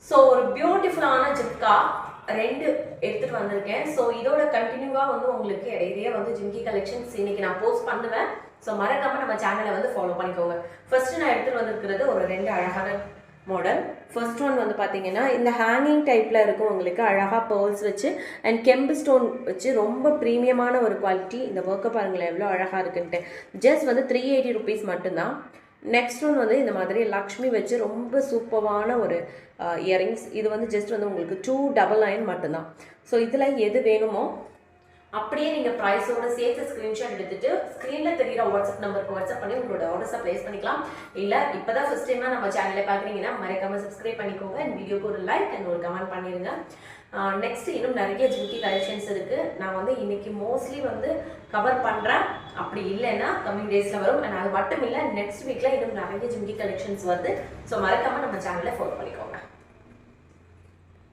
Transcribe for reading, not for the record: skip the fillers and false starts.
So ஒரு பியூட்டிஃபுல்லான ஜிம்கா ரெண்டு எடுத்துட்டு வந்திருக்கேன். ஸோ இதோட கண்டினியூவா வந்து உங்களுக்கு இடையிலேயே வந்து ஜிம்கி கலெக்ஷன்ஸ் இன்னைக்கு நான் போஸ்ட் பண்ணுவேன். ஸோ மறக்காம நம்ம சேனலை வந்து ஃபாலோ பண்ணிக்கோங்க. ஃபர்ஸ்ட் நான் எடுத்துட்டு வந்திருக்கிறது ஒரு ரெண்டு அழகான மாடல். ஃபர்ஸ்ட் ஒன் வந்து பார்த்தீங்கன்னா இந்த ஹேங்கிங் டைப்பில் இருக்கும், உங்களுக்கு அழகாக பேர்ல்ஸ் வச்சு அண்ட் கெம்பு ஸ்டோன் வச்சு ரொம்ப ப்ரீமியமான ஒரு குவாலிட்டி. இந்த ஒர்க்கை பாருங்களேன் எவ்வளோ அழகாக இருக்குன்ட்டு. ஜஸ்ட் வந்து 380 rupees மட்டும்தான். நெக்ஸ்ட் ஒன் வந்து இந்த மாதிரி லக்ஷ்மி வச்சு ரொம்ப சூப்பரான ஒரு இயரிங்ஸ். இது வந்து ஜஸ்ட் வந்து உங்களுக்கு 299 மட்டும்தான். ஸோ இதில் எது வேணுமோ அப்படியே நீங்கள் ப்ரைஸோட சேர்த்து ஸ்க்ரீன்ஷாட் எடுத்துட்டு ஸ்க்ரீனில் தெரிகிற வாட்ஸ்அப் நம்பருக்கு வாட்ஸ்அப் பண்ணி உங்களோட ஆர்டர்ஸை ப்ளேஸ் பண்ணிக்கலாம். இல்லை இப்போ தான் ஃபஸ்ட் டைமாக நம்ம சேனலில் பார்க்குறீங்கன்னா மறக்காமல் சப்ஸ்கிரைப் பண்ணிக்கோங்க. அண்ட் வீடியோக்கு ஒரு லைக் அண்ட் ஒரு கமெண்ட் பண்ணிடுங்க. நெக்ஸ்ட் இன்னும் நிறைய ஜிம்கி கலெக்ஷன்ஸ் இருக்குது. நான் வந்து இன்னைக்கு மோஸ்ட்லி வந்து கவர் பண்ணுறேன். அப்படி இல்லைன்னா கம்மிங் டேஸில் வரும். அண்ட் அது மட்டும் இல்லை, நெக்ஸ்ட் வீக்கில் இன்னும் நிறைய ஜிம்கி கலெக்ஷன்ஸ் வருது. ஸோ மறக்காமல் நம்ம சேனலை ஃபாலோ பண்ணிக்கோங்க.